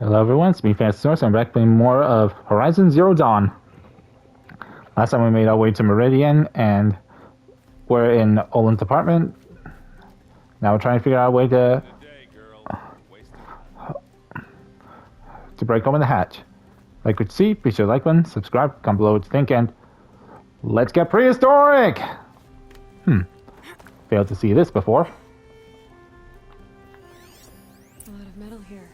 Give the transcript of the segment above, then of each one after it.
Hello everyone, it's me, Fancy Source. I'm back playing more of Horizon Zero Dawn. Last time we made our way to Meridian, and we're in Olin's apartment. Now we're trying to figure out a way to break open the hatch. Like what you see, be sure to like one, subscribe, comment below what you think, and let's get prehistoric! Failed to see this before. A lot of metal here.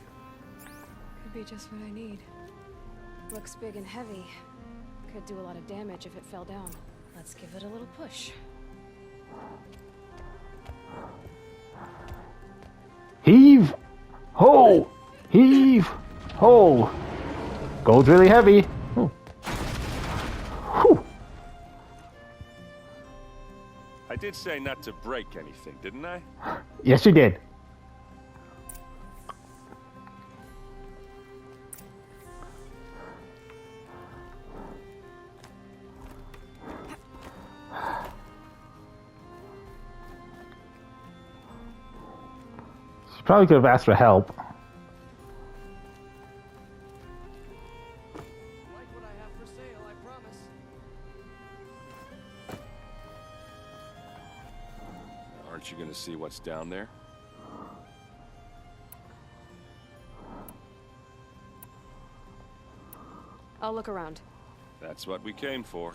Could be just what I need. Looks big and heavy. Could do a lot of damage if it fell down. Let's give it a little push. Heave! Ho! Heave! Ho! Gold's really heavy. Ooh. Whew. I did say not to break anything, didn't I? Yes, you did. She probably could have asked for help. Like what I have for sale, I promise. Aren't you gonna see what's down there? I'll look around. That's what we came for.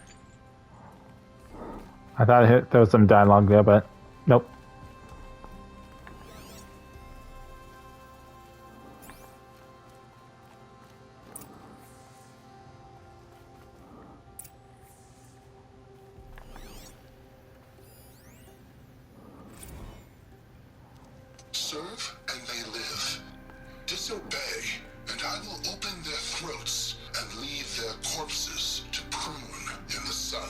I thought there was some dialogue there, but nope. Serve and they live. Disobey, and I will open their throats and leave their corpses to prune in the sun.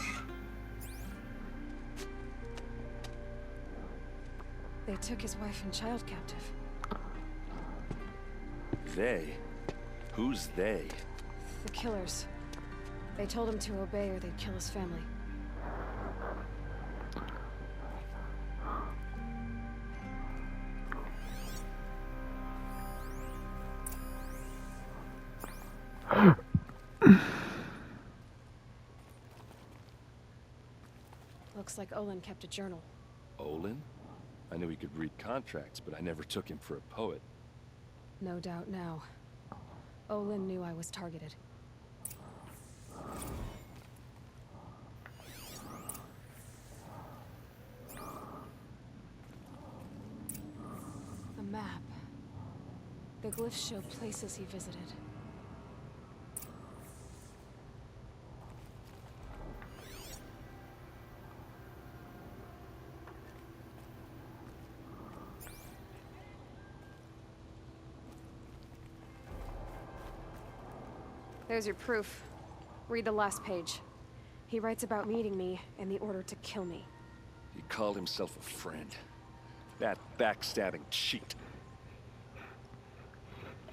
They took his wife and child captive. They? Who's they? The killers. They told him to obey or they'd kill his family. Looks like Olin kept a journal. Olin? I knew he could read contracts, but I never took him for a poet. No doubt now. Olin knew I was targeted. A map. The glyphs show places he visited. There's your proof. Read the last page. He writes about meeting me and the order to kill me. He called himself a friend. That backstabbing cheat.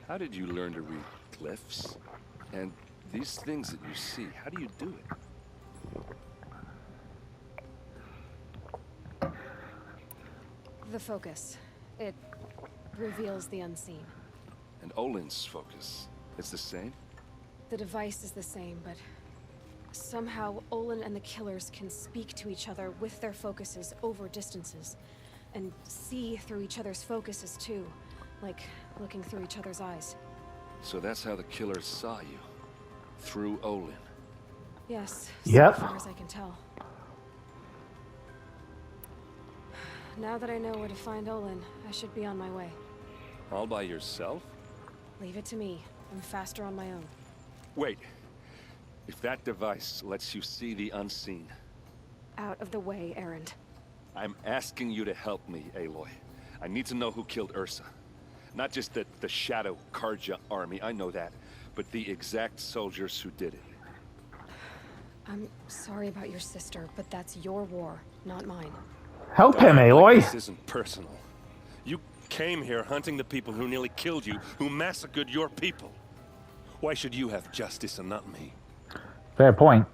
How did you learn to read glyphs? And these things that you see, how do you do it? The focus. It reveals the unseen. And Olin's focus, it's the same? The device is the same, but somehow Olin and the killers can speak to each other with their focuses over distances, and see through each other's focuses too, like looking through each other's eyes. So that's how the killers saw you? Through Olin? Yes, Yep. so far as I can tell. Now that I know where to find Olin, I should be on my way. All by yourself? Leave it to me. I'm faster on my own. Wait. If that device lets you see the unseen... Out of the way, Erend. I'm asking you to help me, Aloy. I need to know who killed Ursa. Not just the Shadow Karja army, I know that, but the exact soldiers who did it. I'm sorry about your sister, but that's your war, not mine. Help him, Don't act Aloy! like this isn't personal. You came here hunting the people who nearly killed you, who massacred your people. Why should you have justice and not me? Fair point.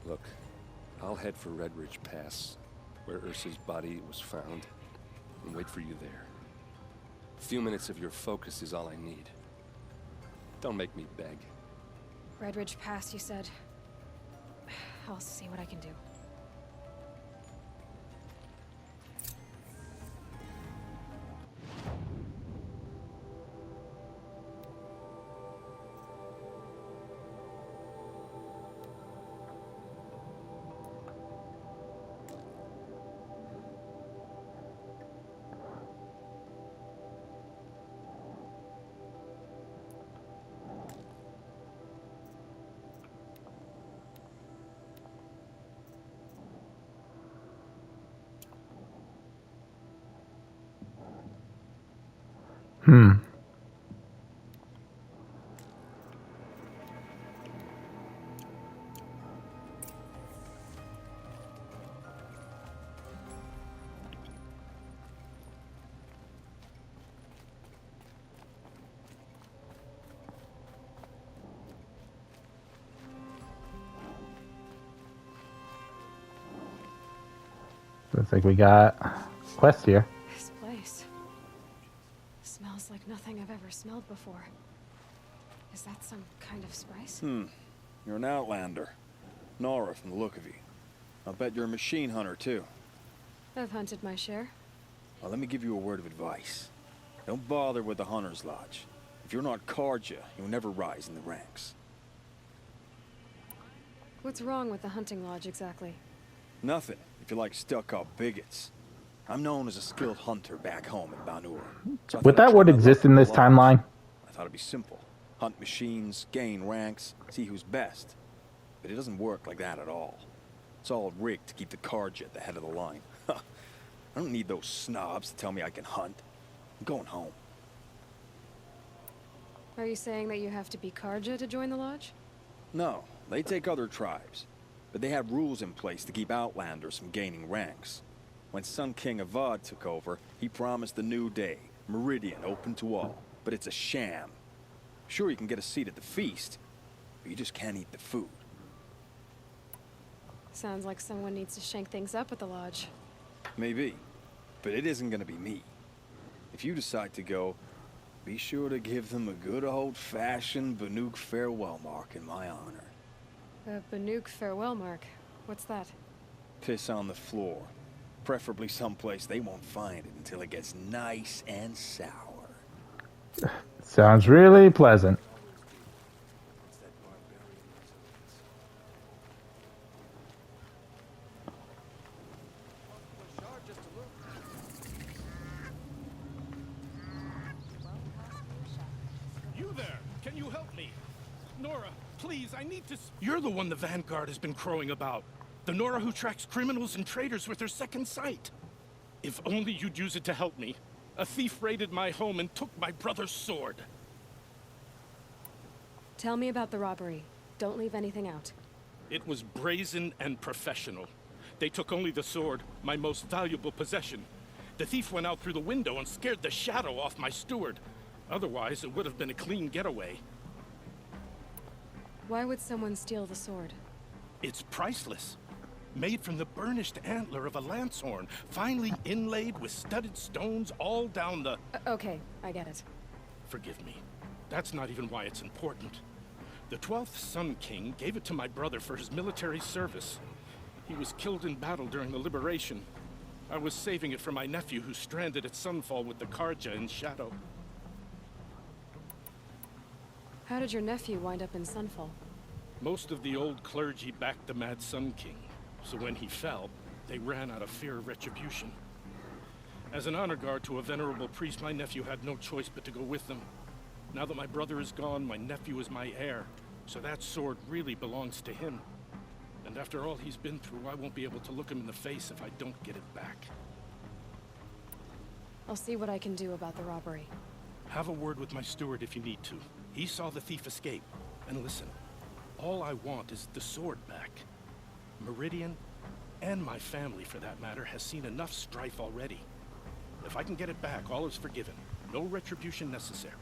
Look, I'll head for Red Ridge Pass, where Ursa's body was found, and wait for you there. A few minutes of your focus is all I need. Don't make me beg. Red Ridge Pass, you said. I'll see what I can do. Hmm. Looks like we got quest here. This place smells like nothing I've ever smelled before. Is that some kind of spice? You're an outlander. Nora from the look of you. I'll bet you're a machine hunter, too. I've hunted my share. Well, let me give you a word of advice. Don't bother with the Hunter's Lodge. If you're not Karja, you'll never rise in the ranks. What's wrong with the hunting lodge exactly? Nothing, if you like stuck-up bigots. I'm known as a skilled hunter back home in Banur. So Would that word exist in this timeline? I thought it'd be simple. Hunt machines, gain ranks, see who's best. But it doesn't work like that at all. It's all rigged to keep the Karja at the head of the line. I don't need those snobs to tell me I can hunt. I'm going home. Are you saying that you have to be Karja to join the lodge? No, they take other tribes. But they have rules in place to keep outlanders from gaining ranks. When Sun King Avad took over, he promised a new day, Meridian open to all. But it's a sham. Sure, you can get a seat at the feast, but you just can't eat the food. Sounds like someone needs to shank things up at the lodge. Maybe, but it isn't gonna be me. If you decide to go, be sure to give them a good old-fashioned Banuk farewell mark in my honor. A Banuk farewell mark. What's that? Piss on the floor. Preferably someplace they won't find it until it gets nice and sour. Sounds really pleasant. You there! Can you help me? Nora, please, I need to... You're the one the Vanguard has been crowing about. The Nora who tracks criminals and traitors with her second sight. If only you'd use it to help me. A thief raided my home and took my brother's sword. Tell me about the robbery. Don't leave anything out. It was brazen and professional. They took only the sword, my most valuable possession. The thief went out through the window and scared the shadow off my steward. Otherwise, it would have been a clean getaway. Why would someone steal the sword? It's priceless. Made from the burnished antler of a lancehorn, finely inlaid with studded stones all down the... Okay, I get it. Forgive me. That's not even why it's important. The 12th Sun King gave it to my brother for his military service. He was killed in battle during the liberation. I was saving it for my nephew who's stranded at Sunfall with the Karja in Shadow. How did your nephew wind up in Sunfall? Most of the old clergy backed the Mad Sun King. So when he fell, they ran out of fear of retribution. As an honor guard to a venerable priest, my nephew had no choice but to go with them. Now that my brother is gone, my nephew is my heir, so that sword really belongs to him. And after all he's been through, I won't be able to look him in the face if I don't get it back. I'll see what I can do about the robbery. Have a word with my steward if you need to. He saw the thief escape. And listen, all I want is the sword back. Meridian, and my family for that matter, has seen enough strife already. If I can get it back, all is forgiven. No retribution necessary.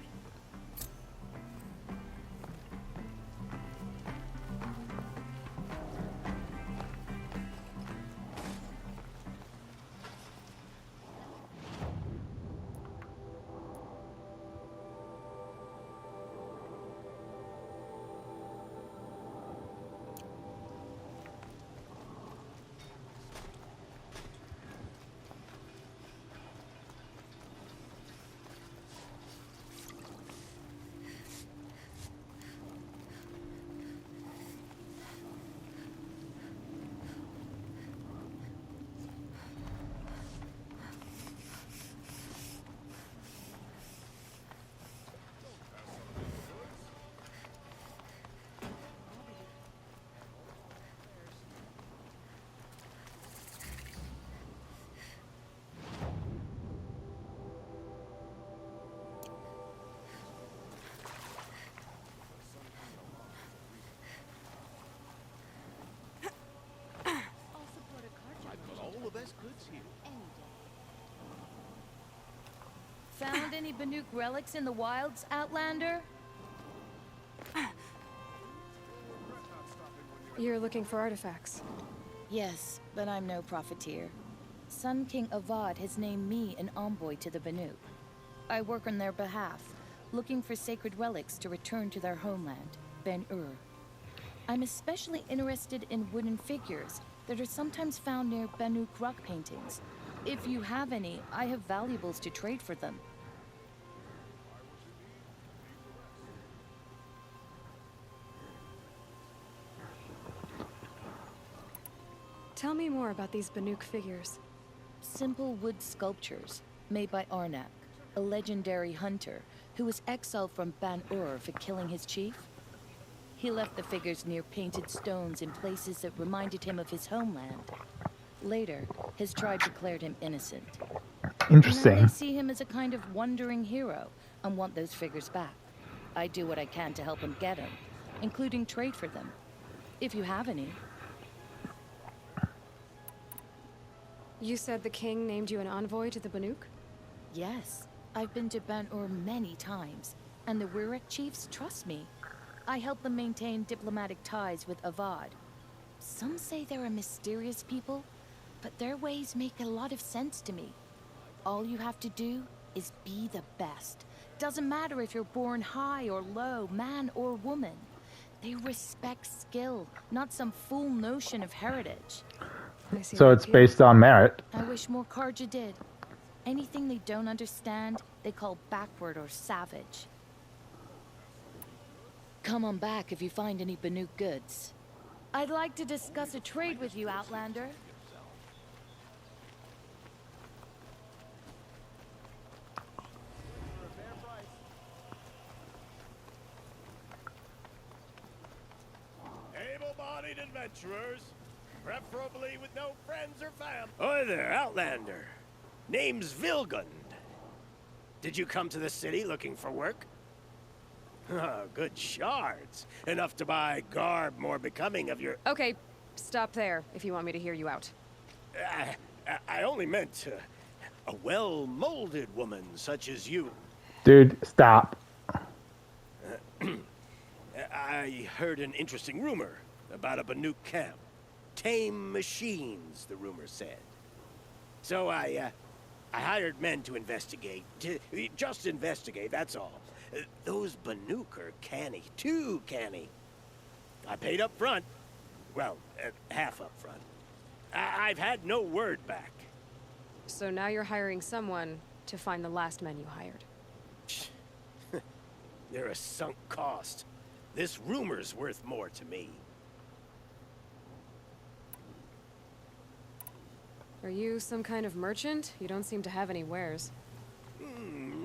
found any Banuk relics in the wilds, Outlander? You're looking for artifacts. Yes, but I'm no profiteer. Sun King Avad has named me an envoy to the Banuk. I work on their behalf, looking for sacred relics to return to their homeland, Ben-Ur. I'm especially interested in wooden figures that are sometimes found near Banuk rock paintings. If you have any, I have valuables to trade for them. Tell me more about these Banuk figures. Simple wood sculptures made by Arnak, a legendary hunter who was exiled from Ban-Ur for killing his chief. He left the figures near painted stones in places that reminded him of his homeland. Later, his tribe declared him innocent. Interesting. Now they see him as a kind of wandering hero and want those figures back. I do what I can to help him get them, including trade for them, if you have any. You said the king named you an envoy to the Banuk? Yes, I've been to Ban-Ur many times, and the Wirek chiefs trust me. I help them maintain diplomatic ties with Avad. Some say they're a mysterious people, but their ways make a lot of sense to me. All you have to do is be the best. Doesn't matter if you're born high or low, man or woman. They respect skill, not some fool notion of heritage. I see So the it's appeal. based on merit. I wish more Karja did. Anything they don't understand, they call backward or savage. Come on back if you find any Banuk goods. I'd like to discuss a trade with you, Outlander. Able-bodied adventurers, preferably with no friends or fam. Hi there, Outlander. Name's Vilgund. Did you come to the city looking for work? Oh, good shards. Enough to buy garb more becoming of your... Okay, stop there if you want me to hear you out. I only meant a well-molded woman such as you. Dude, stop. I heard an interesting rumor about a Banuk camp. Tame machines, the rumor said. So I hired men to investigate. Just investigate, that's all. Those Banuk are canny, too canny. I paid up front. Well, half up front. I've had no word back. So now you're hiring someone to find the last men you hired. They're a sunk cost. This rumor's worth more to me. Are you some kind of merchant? You don't seem to have any wares.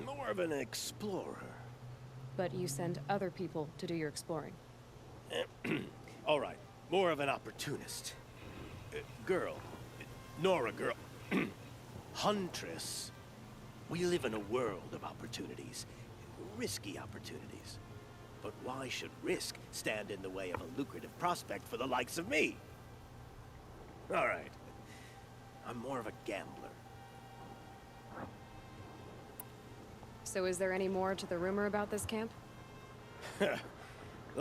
More of an explorer. But you send other people to do your exploring. All right, more of an opportunist. Girl. Nora girl. Huntress. We live in a world of opportunities. Risky opportunities. But why should risk stand in the way of a lucrative prospect for the likes of me? All right. I'm more of a gambler. So is there any more to the rumor about this camp? The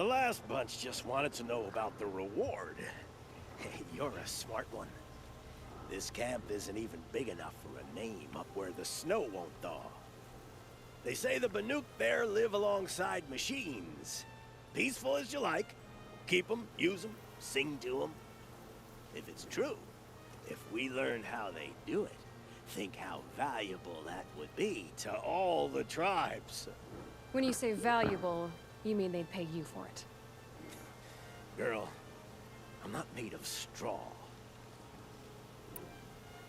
last bunch just wanted to know about the reward. Hey, you're a smart one. This camp isn't even big enough for a name up where the snow won't thaw. They say the Banuk there live alongside machines. Peaceful as you like. Keep them, use them, sing to them. If it's true, if we learn how they do it, think how valuable that would be to all the tribes. When you say valuable, you mean they'd pay you for it. Girl, I'm not made of straw.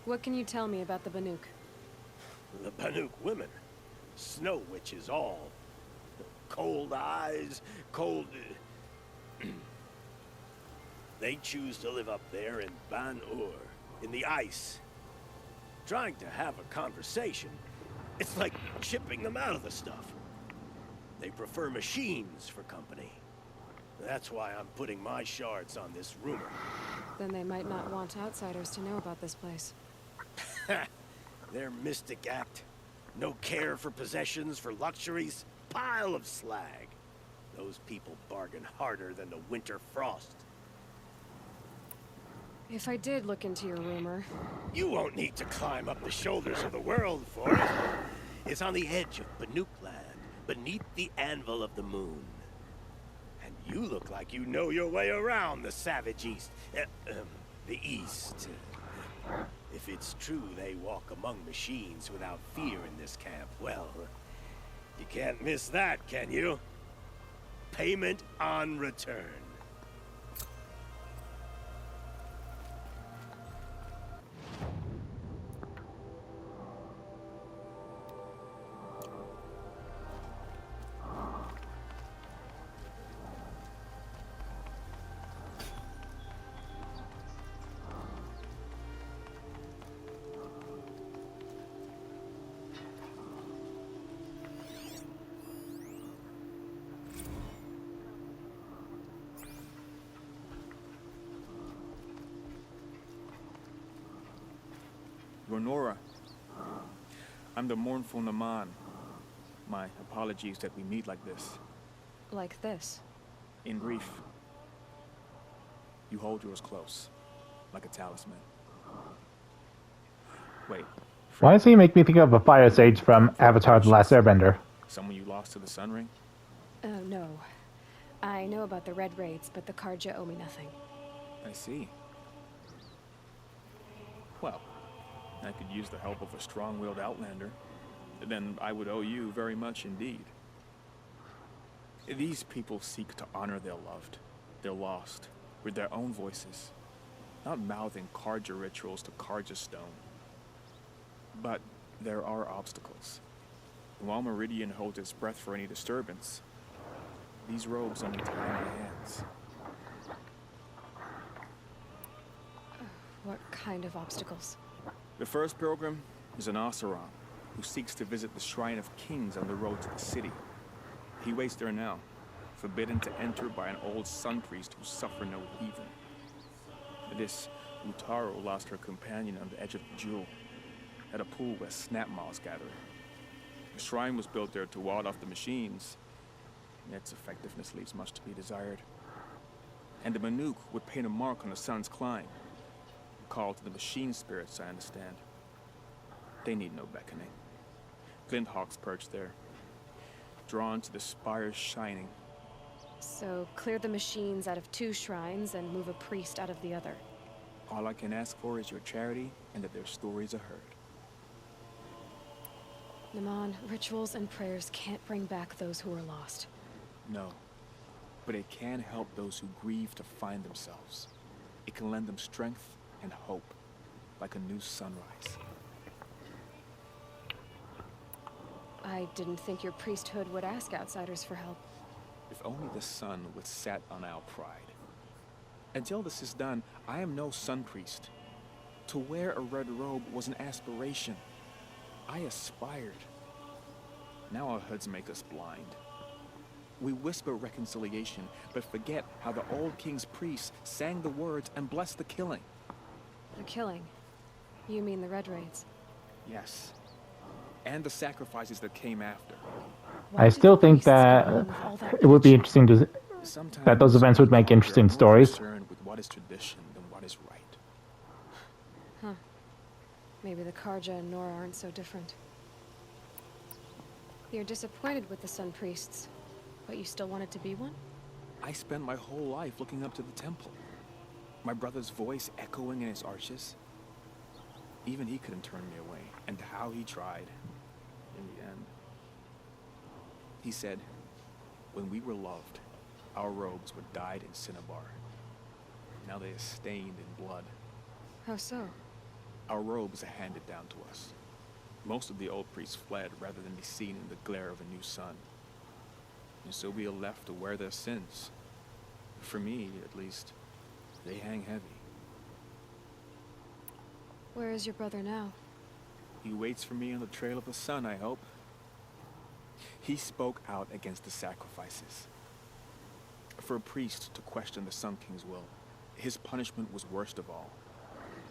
What can you tell me about the Banuk? The Banuk women. Snow witches all. Cold eyes, cold... They choose to live up there in Ban-Ur, in the ice. Trying to have a conversation, it's like chipping them out of the stuff. They prefer machines for company. That's why I'm putting my shards on this rumor. Then they might not want outsiders to know about this place. Their mystic act. No care for possessions, for luxuries. Pile of slag. Those people bargain harder than the winter frost. If I did look into your rumor... You won't need to climb up the shoulders of the world for it. It's on the edge of Banuk land, beneath the anvil of the moon. And you look like you know your way around the savage east. The east. If it's true they walk among machines without fear in this camp, well, you can't miss that, can you? Payment on return. Renora, I'm the mournful Naman. My apologies that we meet like this. Like this? In grief, you hold yours close, like a talisman. Wait. Why does he make me think of a fire sage from Avatar: The Last Airbender? Someone you lost to the Sun Ring? Oh, no. I know about the Red Raids, but the Karja owe me nothing. I see. Well, I could use the help of a strong-willed outlander. Then I would owe you very much indeed. These people seek to honor their loved, their lost, with their own voices, not mouthing Karja rituals to Karja stone. But there are obstacles. And while Meridian holds its breath for any disturbance, these robes only tie my hands. What kind of obstacles? The first pilgrim is an Oseram who seeks to visit the Shrine of Kings on the road to the city. He waits there now, forbidden to enter by an old sun priest who suffer no heathen. This Utaro lost her companion on the edge of the jewel, at a pool where snap moths gather. The shrine was built there to ward off the machines. Its effectiveness leaves much to be desired. And the Banuk would paint a mark on the sun's climb. Called to the machine spirits, I understand. They need no beckoning. Glint hawks perch there, drawn to the spires shining. So, clear the machines out of 2 shrines and move a priest out of the other. All I can ask for is your charity and that their stories are heard. Naman, rituals and prayers can't bring back those who are lost. No, but it can help those who grieve to find themselves. It can lend them strength and hope, like a new sunrise. I didn't think your priesthood would ask outsiders for help. If only the sun would set on our pride. Until this is done, I am no sun priest. To wear a red robe was an aspiration. I aspired. Now our hoods make us blind. We whisper reconciliation, but forget how the old king's priests sang the words and blessed the killing. The killing? You mean the Red Raids? Yes. And the sacrifices that came after. Why I did still the think priests go that along with all that it would be bloodshed? interesting to Sometimes that those events would make we are interesting more stories. concerned with what is tradition than what is right. Huh. Maybe the Karja and Nora aren't so different. You're disappointed with the Sun Priests, but you still wanted to be one? I spent my whole life looking up to the temple. My brother's voice echoing in its arches. Even he couldn't turn me away, and how he tried. In the end, he said, when we were loved, our robes were dyed in cinnabar. Now they are stained in blood. How so? Our robes are handed down to us. Most of the old priests fled rather than be seen in the glare of a new sun. And so we are left to wear their sins. For me, at least, they hang heavy. Where is your brother now? He waits for me on the trail of the sun, I hope. He spoke out against the sacrifices. For a priest to question the Sun King's will, his punishment was worst of all.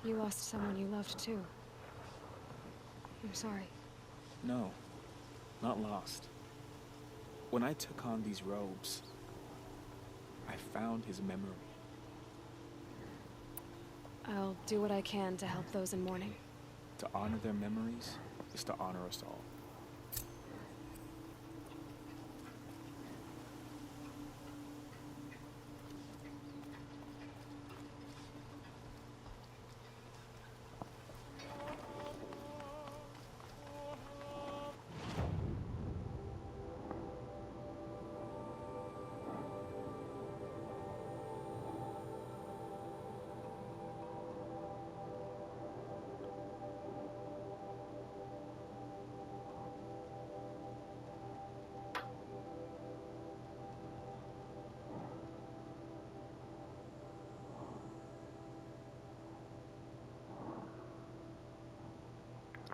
You lost someone you loved too. I'm sorry. No, not lost. When I took on these robes, I found his memory. I'll do what I can to help those in mourning. To honor their memories is to honor us all.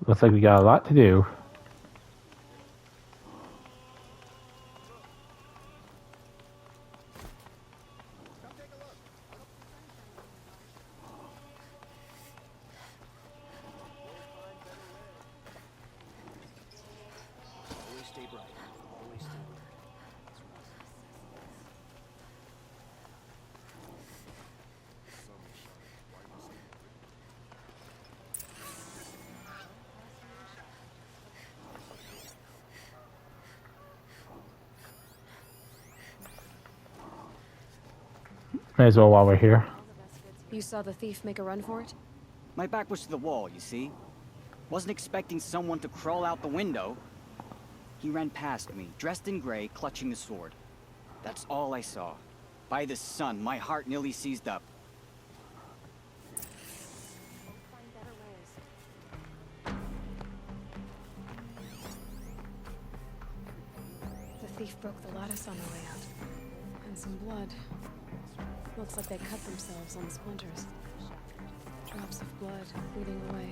Looks like we got a lot to do. Always stay bright. Always stay bright. May as well while we're here. You saw the thief make a run for it? My back was to the wall, you see? Wasn't expecting someone to crawl out the window. He ran past me, dressed in gray, clutching a sword. That's all I saw. By the sun, my heart nearly seized up. The thief broke the lattice on the way out. And some blood. Looks like they cut themselves on the splinters. Drops of blood bleeding away.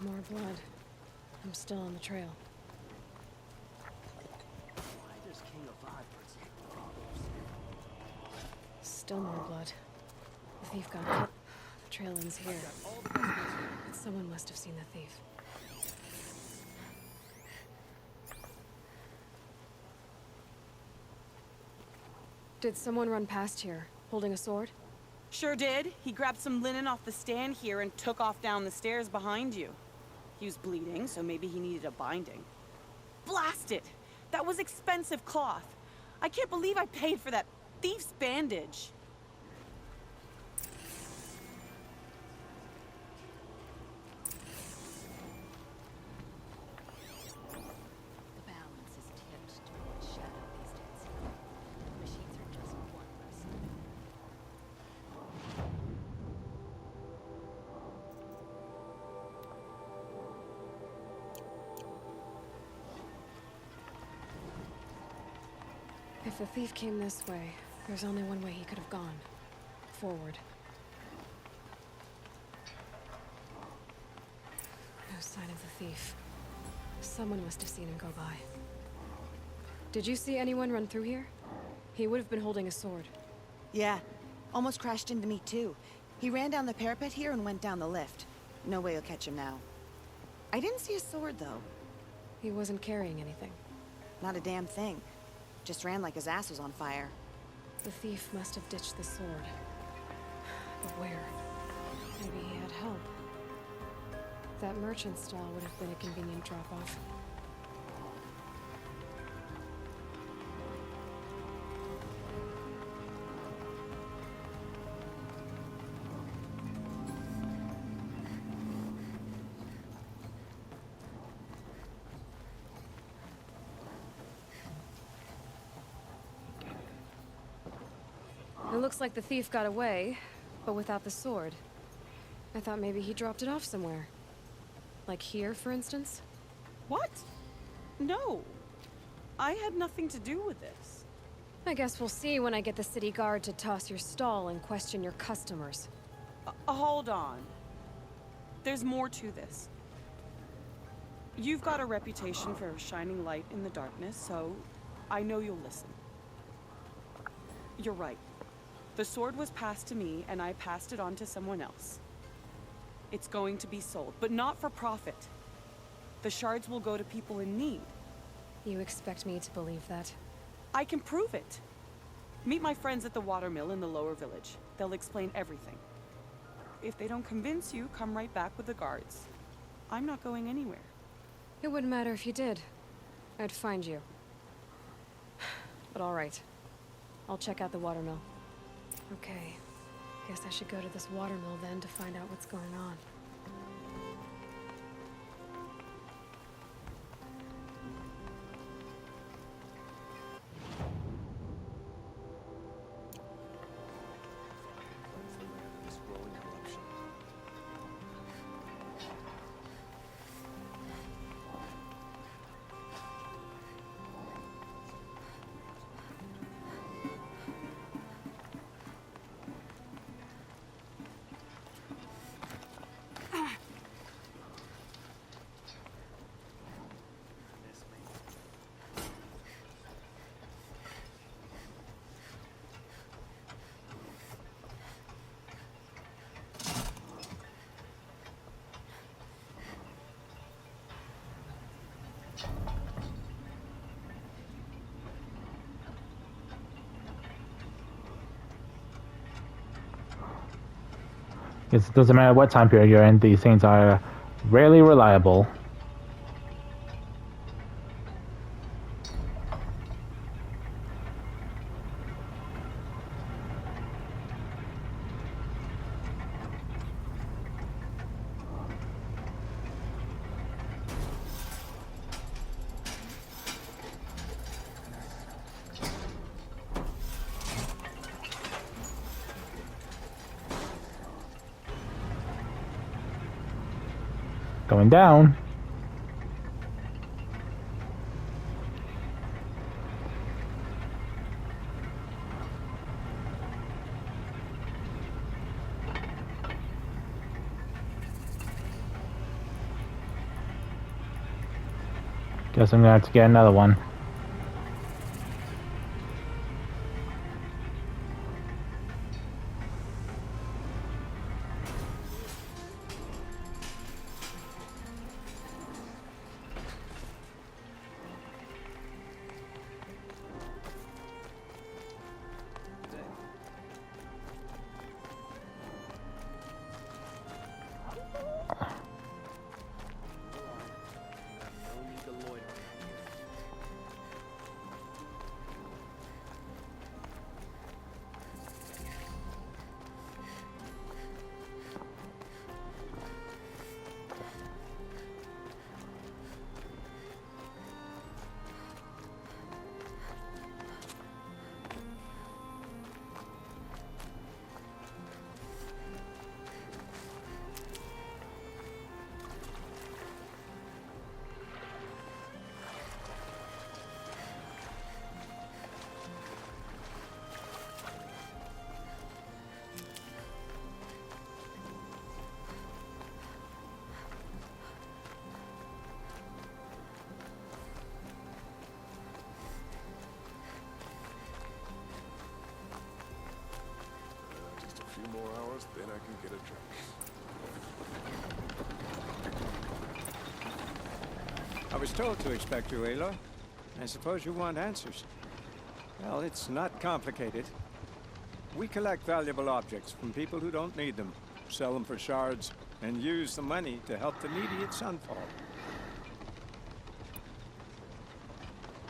More blood. I'm still on the trail. Why does King Avad protect Still more blood. The thief got cut. The trail ends here. Someone must have seen the thief. Did someone run past here, holding a sword? Sure did. He grabbed some linen off the stand here and took off down the stairs behind you. He was bleeding, so maybe he needed a binding. Blast it! That was expensive cloth. I can't believe I paid for that thief's bandage. The balance is tipped towards Shadow these days. The machines are just one less. If the thief came this way, there's only one way he could have gone. Forward. No sign of the thief. Someone must have seen him go by. Did you see anyone run through here? He would have been holding a sword. Yeah. Almost crashed into me, too. He ran down the parapet here and went down the lift. No way you'll catch him now. I didn't see a sword, though. He wasn't carrying anything. Not a damn thing. Just ran like his ass was on fire. The thief must have ditched the sword. But where? Maybe he had help. That merchant stall would have been a convenient drop-off. It looks like the thief got away, but without the sword. I thought maybe he dropped it off somewhere. Like here, for instance? What? No. I had nothing to do with this. I guess we'll see when I get the city guard to toss your stall and question your customers. Hold on. There's more to this. You've got a reputation for shining light in the darkness, so I know you'll listen. You're right. The sword was passed to me, and I passed it on to someone else. It's going to be sold, but not for profit. The shards will go to people in need. You expect me to believe that? I can prove it. Meet my friends at the watermill in the lower village. They'll explain everything. If they don't convince you, come right back with the guards. I'm not going anywhere. It wouldn't matter if you did. I'd find you. But all right. I'll check out the watermill. Okay. Guess I should go to this watermill then to find out what's going on. It doesn't matter what time period you're in, these things are rarely reliable. Going down. Guess I'm gonna have to get another one. More hours, then I can get a drink. I was told to expect you, Aloy. I suppose you want answers. Well, it's not complicated. We collect valuable objects from people who don't need them, sell them for shards, and use the money to help the needy at Sunfall.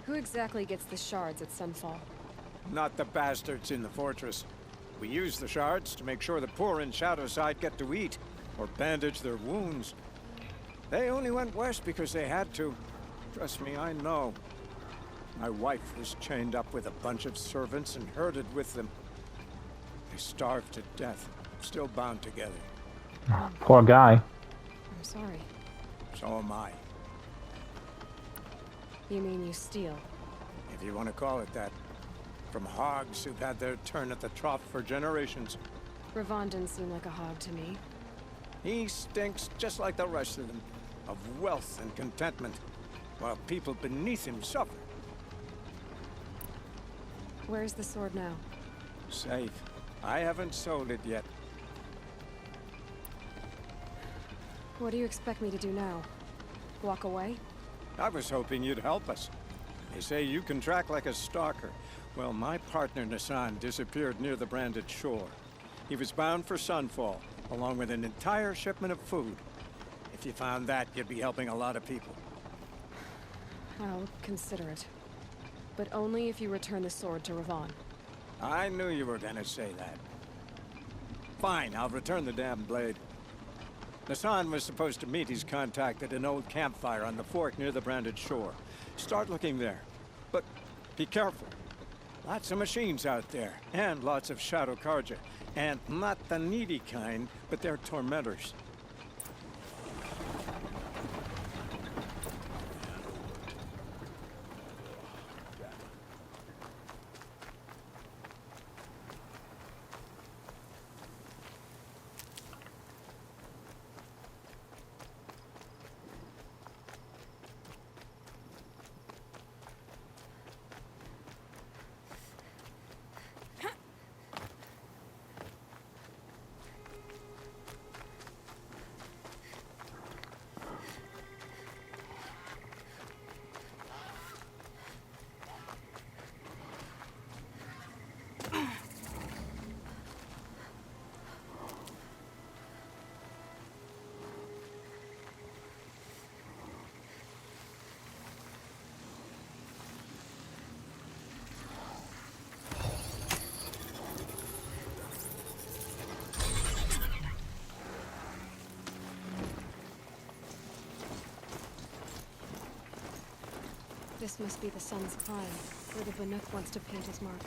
Who exactly gets the shards at Sunfall? Not the bastards in the fortress. We use the shards to make sure the poor in Shadowside get to eat, or bandage their wounds. They only went west because they had to. Trust me, I know. My wife was chained up with a bunch of servants and herded with them. They starved to death, still bound together. Poor guy. I'm sorry. So am I. You mean you steal? If you want to call it that. From hogs who've had their turn at the trough for generations. Ravon didn't seem like a hog to me. He stinks just like the rest of them, of wealth and contentment, while people beneath him suffer. Where's the sword now? Safe. I haven't sold it yet. What do you expect me to do now? Walk away? I was hoping you'd help us. They say you can track like a stalker. Well, my partner Nassan disappeared near the branded shore. He was bound for Sunfall, along with an entire shipment of food. If you found that, you'd be helping a lot of people. I'll consider it. But only if you return the sword to Ravon. I knew you were gonna say that. Fine, I'll return the damn blade. Nassan was supposed to meet his contact at an old campfire on the fork near the branded shore. Start looking there. But be careful. Lots of machines out there, and lots of Shadow Karja. And not the needy kind, but they're tormentors. This must be the Sun's Climb, where the Banuk wants to paint his mark.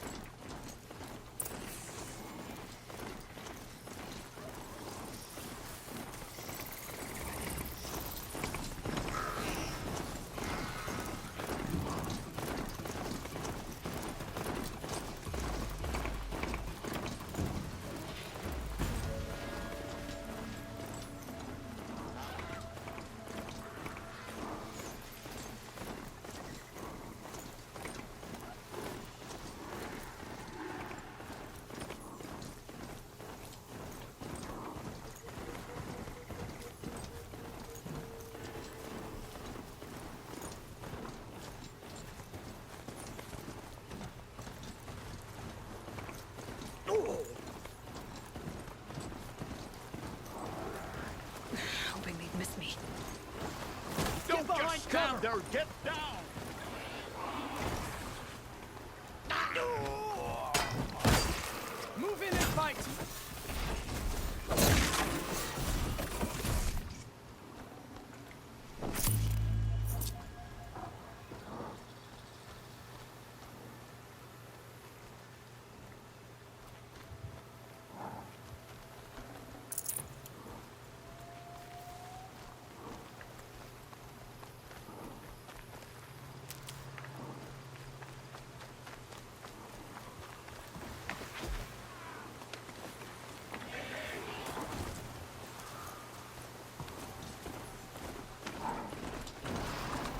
Hoping they'd miss me. Don't just stand there, get down! Move in and fight!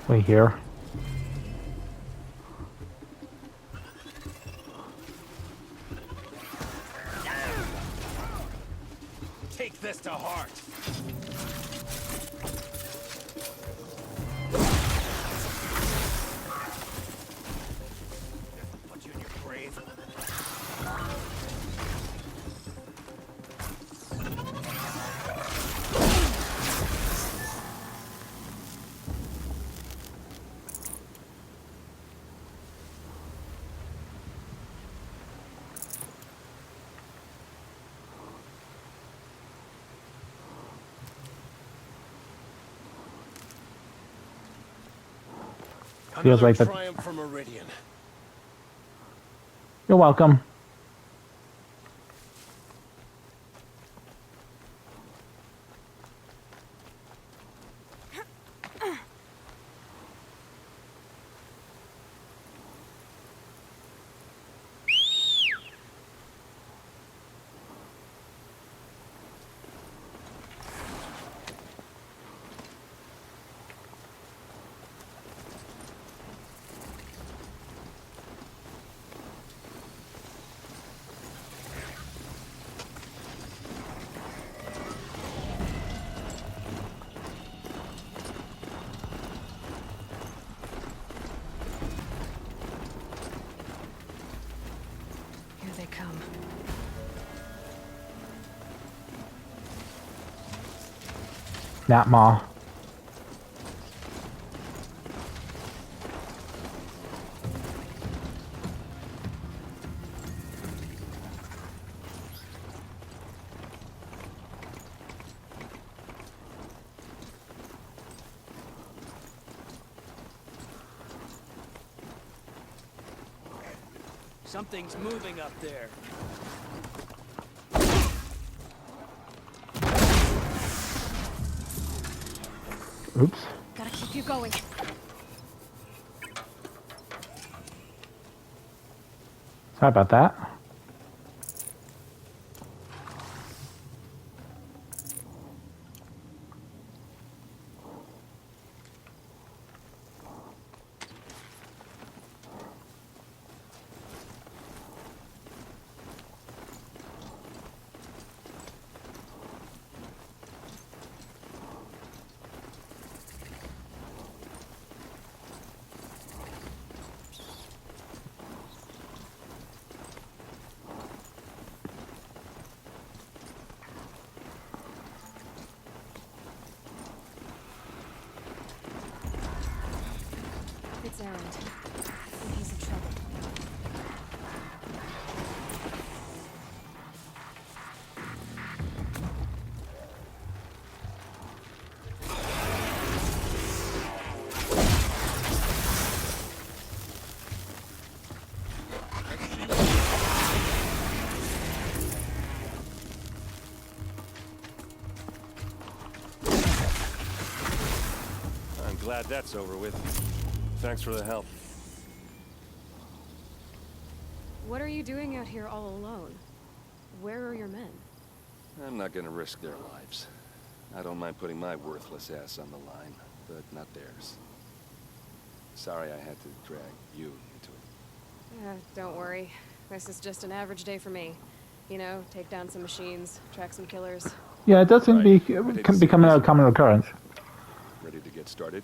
Wait here. Take this to heart! Put you in your grave. Feels like Another the... triumph for Meridian. You're welcome. Nat Maw. Something's moving up there. Oops. Gotta keep you going. Sorry about that. It's Erend. I think he's in trouble. I'm glad that's over with. Thanks for the help. What are you doing out here all alone? Where are your men? I'm not gonna risk their lives. I don't mind putting my worthless ass on the line, but not theirs. Sorry I had to drag you into it. Don't worry. This is just an average day for me. You know, take down some machines, track some killers. Yeah, it does seem to Right. be becoming a common occurrence. Ready to get started?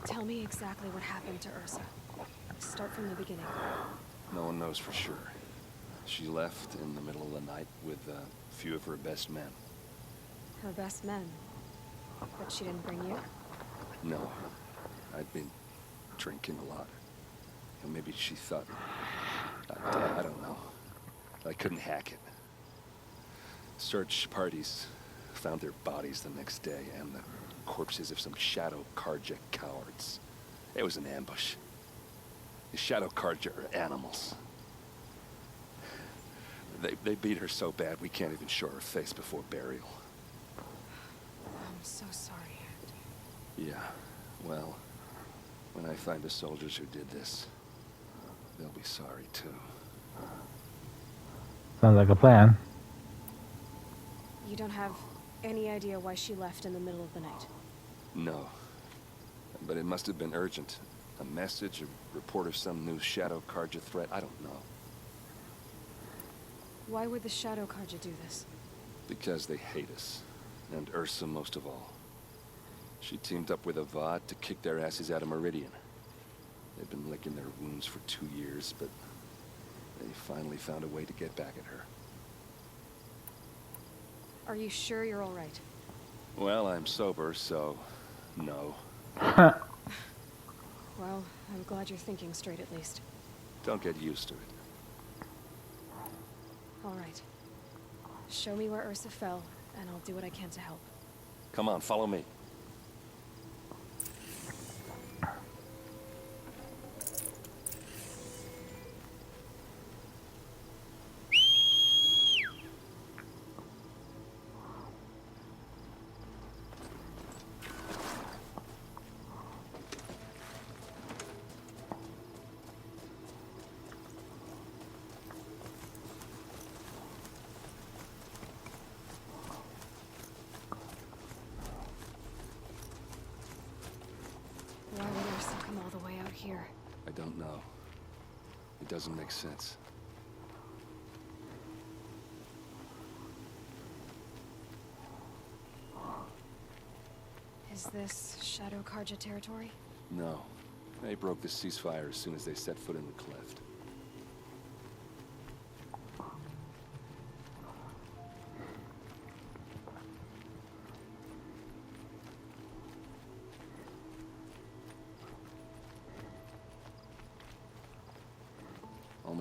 Tell me exactly what happened to Ursa. Start from the beginning. No one knows for sure. She left in the middle of the night with a few of her best men. Her best men. But she didn't bring you? No. I'd been drinking a lot. And maybe she thought... I don't know. I couldn't hack it. Search parties found their bodies the next day, and the corpses of some Shadow Karja cowards. It was an ambush. The Shadow Karja are animals. They beat her so bad we can't even show her face before burial. I'm so sorry. Yeah, well, when I find the soldiers who did this, they'll be sorry too. Sounds like a plan. You don't have any idea why she left in the middle of the night? No. But it must have been urgent. A message, a report of some new Shadow Karja threat, I don't know. Why would the Shadow Karja do this? Because they hate us. And Ursa most of all. She teamed up with Avad to kick their asses out of Meridian. They've been licking their wounds for 2 years, but they finally found a way to get back at her. Are you sure you're all right? Well, I'm sober, so no. Well, I'm glad you're thinking straight at least. Don't get used to it. All right. Show me where Ursa fell, and I'll do what I can to help. Come on, follow me. Why would Ursa come all the way out here? I don't know. It doesn't make sense. Is this Shadow Karja territory? No. They broke the ceasefire as soon as they set foot in the cleft.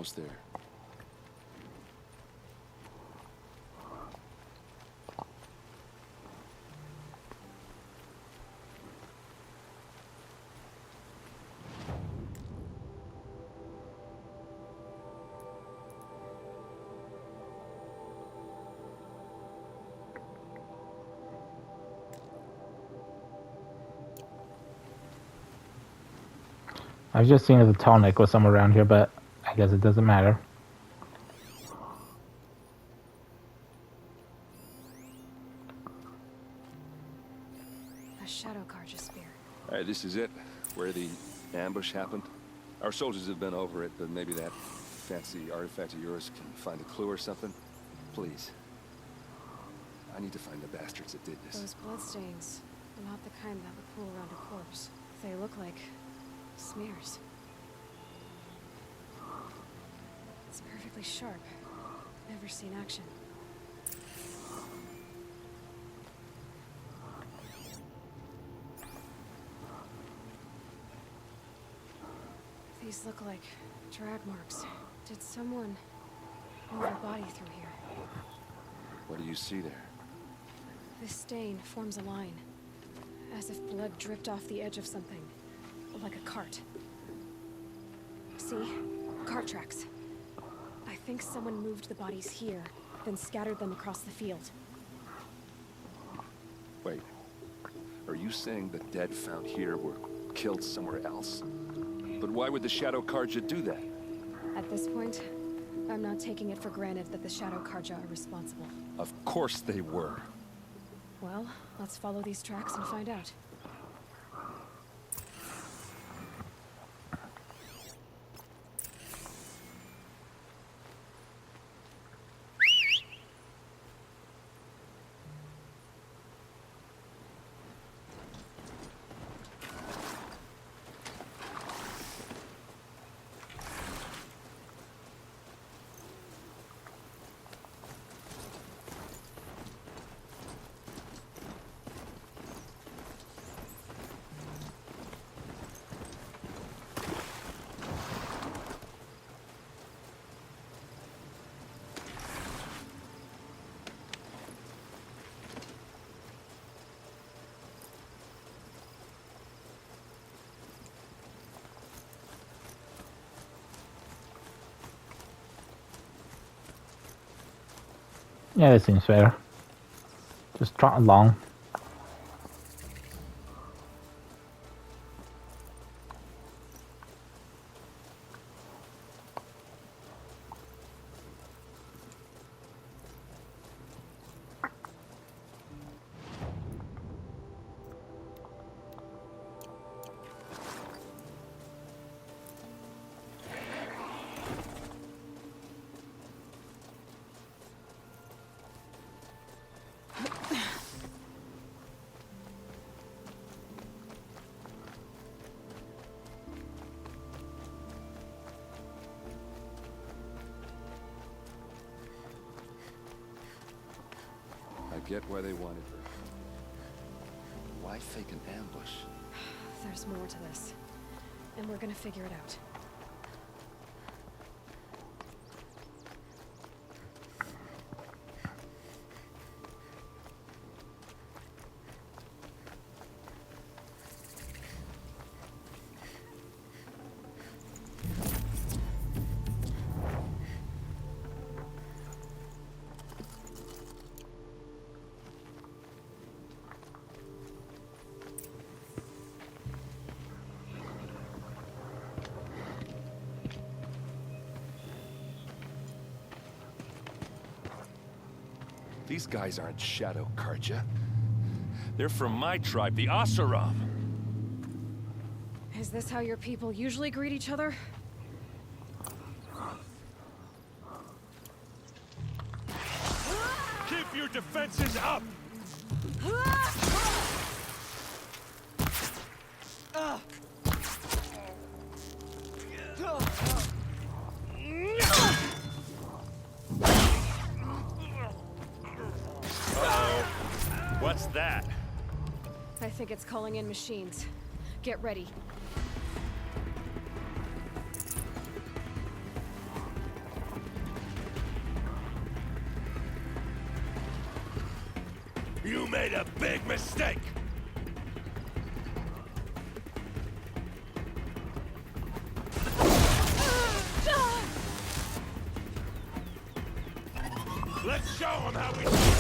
almost there. I've just seen if the tonic was somewhere around here, but I guess it doesn't matter. A shadow Karja spear. Alright, this is it. Where the ambush happened. Our soldiers have been over it, but maybe that fancy artifact of yours can find a clue or something. Please. I need to find the bastards that did this. Those bloodstains are not the kind that would pool around a corpse. They look like smears. It's perfectly sharp. Never seen action. These look like drag marks. Did someone move a body through here? What do you see there? This stain forms a line, as if blood dripped off the edge of something, like a cart. See? Cart tracks. I think someone moved the bodies here, then scattered them across the field. Wait. Are you saying the dead found here were killed somewhere else? But why would the Shadow Karja do that? At this point, I'm not taking it for granted that the Shadow Karja are responsible. Of course they were. Well, let's follow these tracks and find out. Yeah, that seems fair. Just trot along. I get why they wanted her. Why fake an ambush? There's more to this, and we're gonna figure it out. These guys aren't Shadow Karja. They're from my tribe, the Asaram. Is this how your people usually greet each other? Keep your defenses up! What's that? I think it's calling in machines. Get ready. You made a big mistake! Let's show them how we...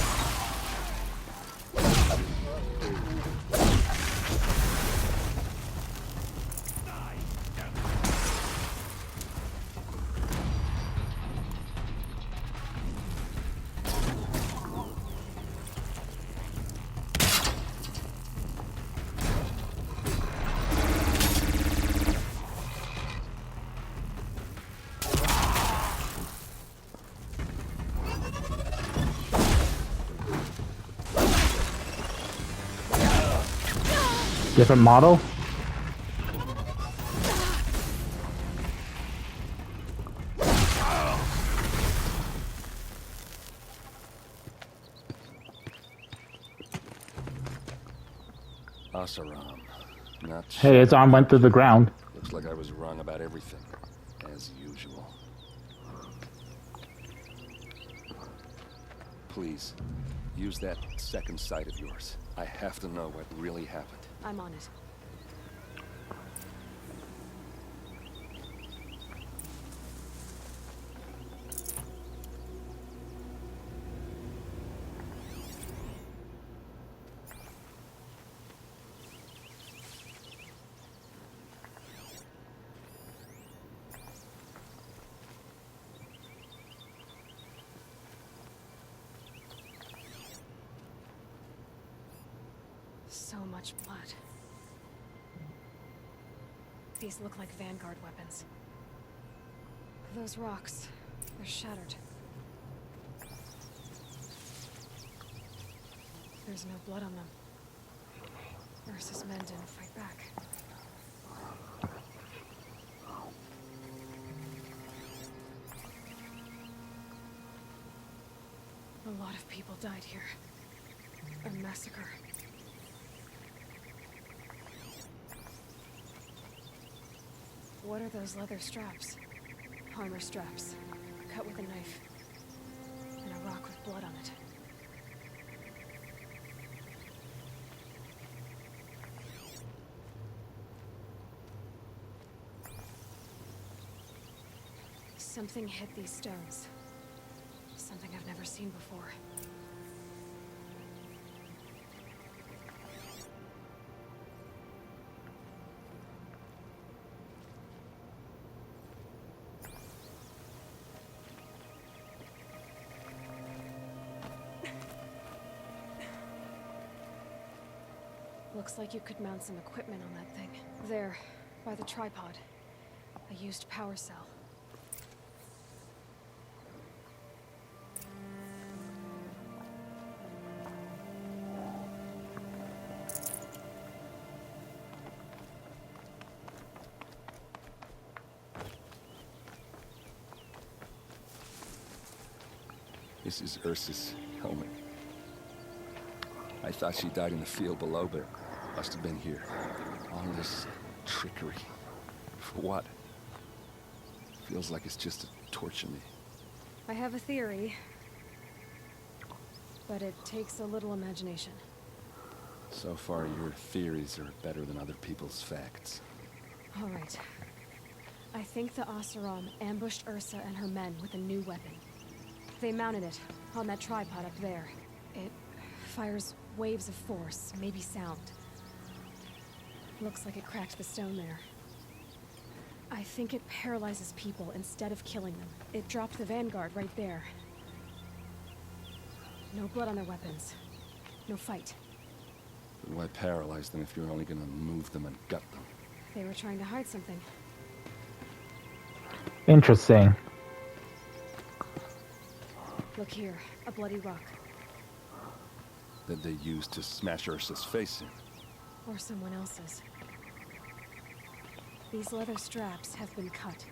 Different model? Asaram. Not Hey, its arm went through the ground. Looks like I was wrong about everything, as usual. Please, use that second sight of yours. I have to know what really happened. I'm on it. So much blood. These look like Vanguard weapons. Those rocks, they're shattered. There's no blood on them. Ursa's men didn't fight back. A lot of people died here. A massacre. What are those leather straps? Armor straps, cut with a knife. And a rock with blood on it. Something hit these stones. Something I've never seen before. Looks like you could mount some equipment on that thing. There, by the tripod. A used power cell. This is Ursa's helmet. I thought she died in the field below, but must have been here. All this trickery. For what? Feels like it's just to torture me. I have a theory. But it takes a little imagination. So far, your theories are better than other people's facts. All right. I think the Oseram ambushed Ursa and her men with a new weapon. They mounted it on that tripod up there. It fires waves of force, maybe sound. Looks like it cracked the stone there. I think it paralyzes people instead of killing them. It dropped the Vanguard right there. No blood on their weapons. No fight. But why paralyze them if you're only gonna move them and gut them? They were trying to hide something. Interesting. Look here, a bloody rock. That they used to smash Ursa's face in. Or someone else's. These leather straps have been cut,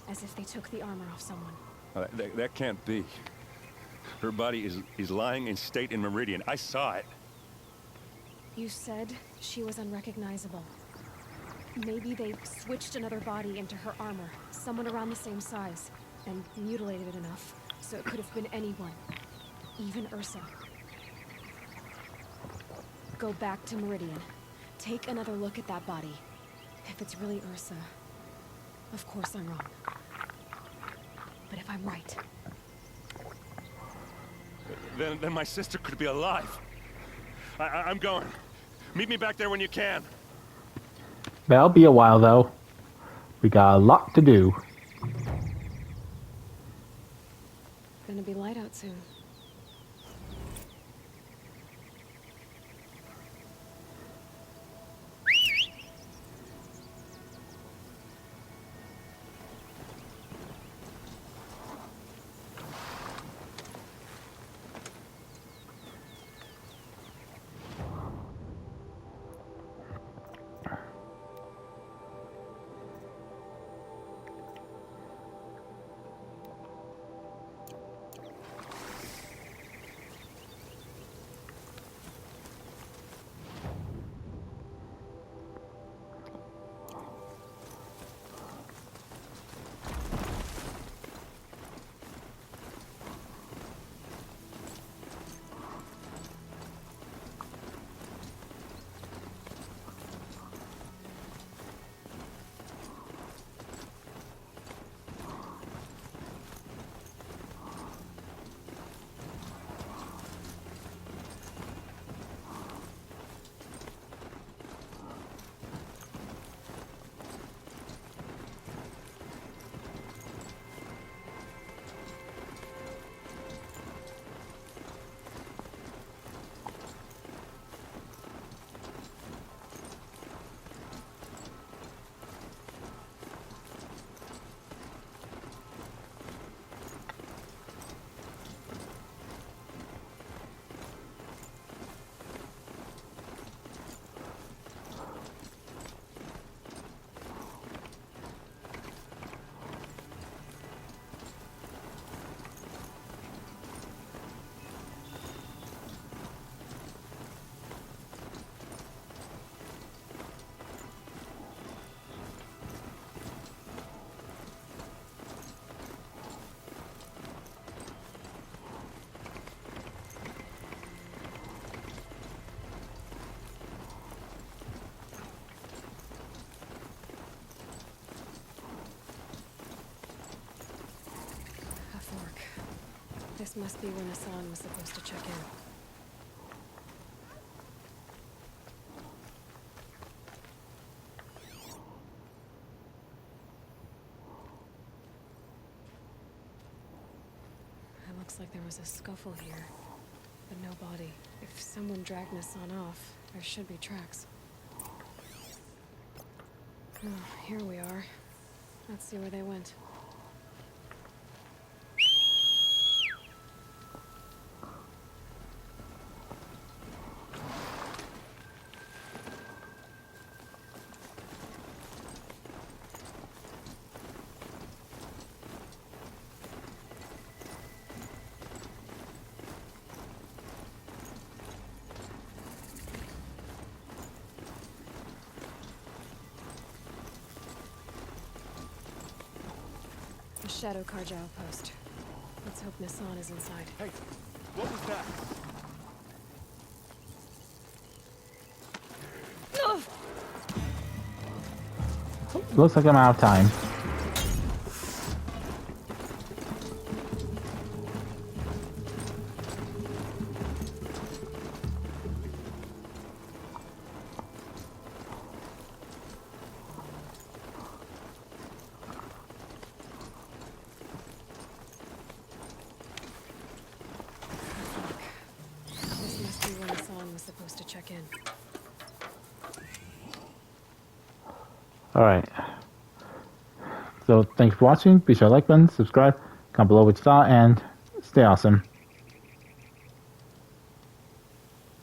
as if they took the armor off someone. That can't be. Her body is lying in state in Meridian. I saw it. You said she was unrecognizable. Maybe they switched another body into her armor, someone around the same size, and mutilated it enough, so it could have been anyone. Even Ursa. Go back to Meridian. Take another look at that body. If it's really Ursa, of course I'm wrong. But if I'm right... Then my sister could be alive. I'm going. Meet me back there when you can. That'll be a while, though. We got a lot to do. Gonna be light out soon. This must be when Hassan was supposed to check in. It looks like there was a scuffle here, but no body. If someone dragged Hassan off, there should be tracks. Oh, here we are. Let's see where they went. Shadow Karja outpost. Let's hope Nassan is inside. Hey, what was that? Looks like I'm out of time. Alright. So thanks for watching. Be sure to like button, subscribe, comment below what you thought, and stay awesome.